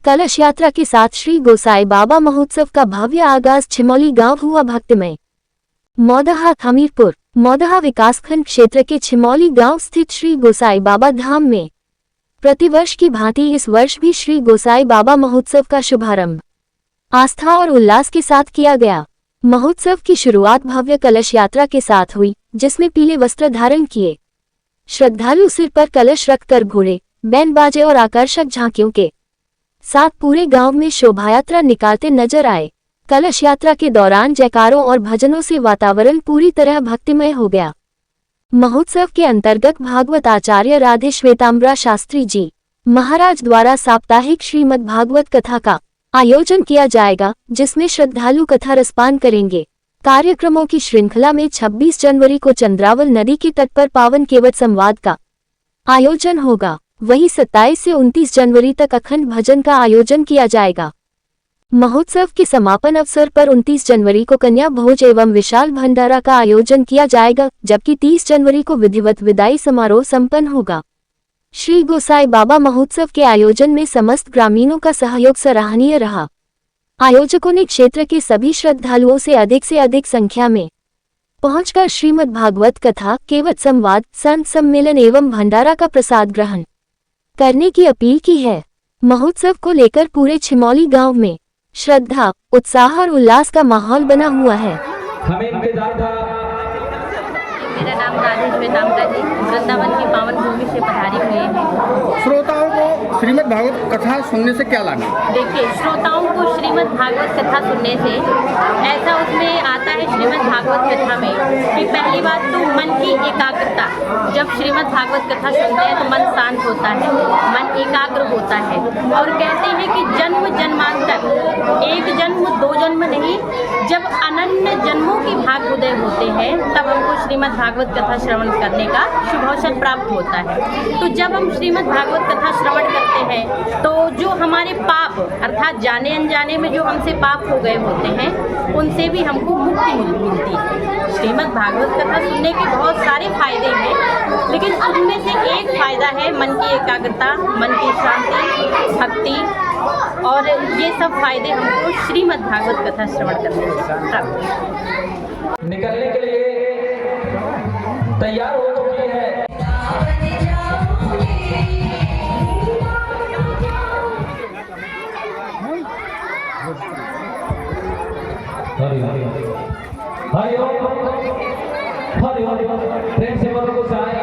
कलश यात्रा के साथ श्री गोसाई बाबा महोत्सव का भव्य आगाज छिमौली गांव हुआ भक्तिमय। मौदहा हमीरपुर मौदहा विकासखंड क्षेत्र के छिमौली गांव स्थित श्री गोसाई बाबा धाम में प्रतिवर्ष की भांति इस वर्ष भी श्री गोसाई बाबा महोत्सव का शुभारंभ आस्था और उल्लास के साथ किया गया। महोत्सव की शुरुआत भव्य कलश यात्रा के साथ हुई, जिसमें पीले वस्त्र धारण किए श्रद्धालु सिर पर कलश रखकर घोड़े, बैंड बाजे और आकर्षक झांकियों के साथ पूरे गांव में शोभायात्रा निकालते नजर आए। कलश यात्रा के दौरान जयकारों और भजनों से वातावरण पूरी तरह भक्तिमय हो गया। महोत्सव के अंतर्गत भागवत आचार्य राधे श्वेतांबरा शास्त्री जी महाराज द्वारा साप्ताहिक श्रीमद् भागवत कथा का आयोजन किया जाएगा, जिसमें श्रद्धालु कथा रसपान करेंगे। कार्यक्रमों की श्रृंखला में 26 जनवरी को चंद्रावल नदी के तट पर पावन केवट संवाद का आयोजन होगा। वहीं 27 से 29 जनवरी तक अखंड भजन का आयोजन किया जाएगा। महोत्सव के समापन अवसर पर 29 जनवरी को कन्या भोज एवं विशाल भंडारा का आयोजन किया जाएगा, जबकि 30 जनवरी को विधिवत विदाई समारोह संपन्न होगा। श्री गोसाई बाबा महोत्सव के आयोजन में समस्त ग्रामीणों का सहयोग सराहनीय रहा। आयोजकों ने क्षेत्र के सभी श्रद्धालुओं से अधिक संख्या में पहुंचकर श्रीमद् भागवत कथा, केवट संवाद, संत सम्मेलन एवं भंडारा का प्रसाद ग्रहण करने की अपील की है। महोत्सव को लेकर पूरे छिमौली गांव में श्रद्धा, उत्साह और उल्लास का माहौल बना हुआ है। मेरा नाम राधे श्वेतांबरा जी वृंदावन की पावन भूमि से पधारी हुई है। श्रोताओं को श्रीमद् भागवत कथा सुनने से क्या लाभ है? देखिए, श्रोताओं को श्रीमद् भागवत कथा सुनने से ऐसा उसमें आता है श्रीमद् भागवत कथा में कि पहली बात तो मन की एकाग्रता। जब श्रीमद् भागवत कथा सुनते हैं तो मन शांत होता है, मन एकाग्र होता है। और कहते हैं कि जन्म जन्मांतर, एक जन्म दो जन्म नहीं, जब अनन्य जन्मों की भाग उदय होते हैं तब हमको श्रीमद् भागवत कथा श्रवण करने का शुभ अवसर प्राप्त होता है। तो जब हम श्रीमद् भागवत कथा श्रवण करते हैं तो जो हमारे पाप अर्थात जाने अनजाने में जो हमसे पाप हो गए होते हैं उनसे भी हमको मुक्ति मिलती है। श्रीमद् भागवत कथा सुनने के बहुत सारे फायदे हैं, लेकिन उनमें से एक फायदा है मन की एकाग्रता, मन की शांति, भक्ति, और ये सब फायदे हमको श्रीमद् भागवत कथा श्रवण करने से प्राप्त। निकलने के लिए तैयार हो चुकी है। हरि हरि हरि हरि हरि प्रेम से बोलो गोसाई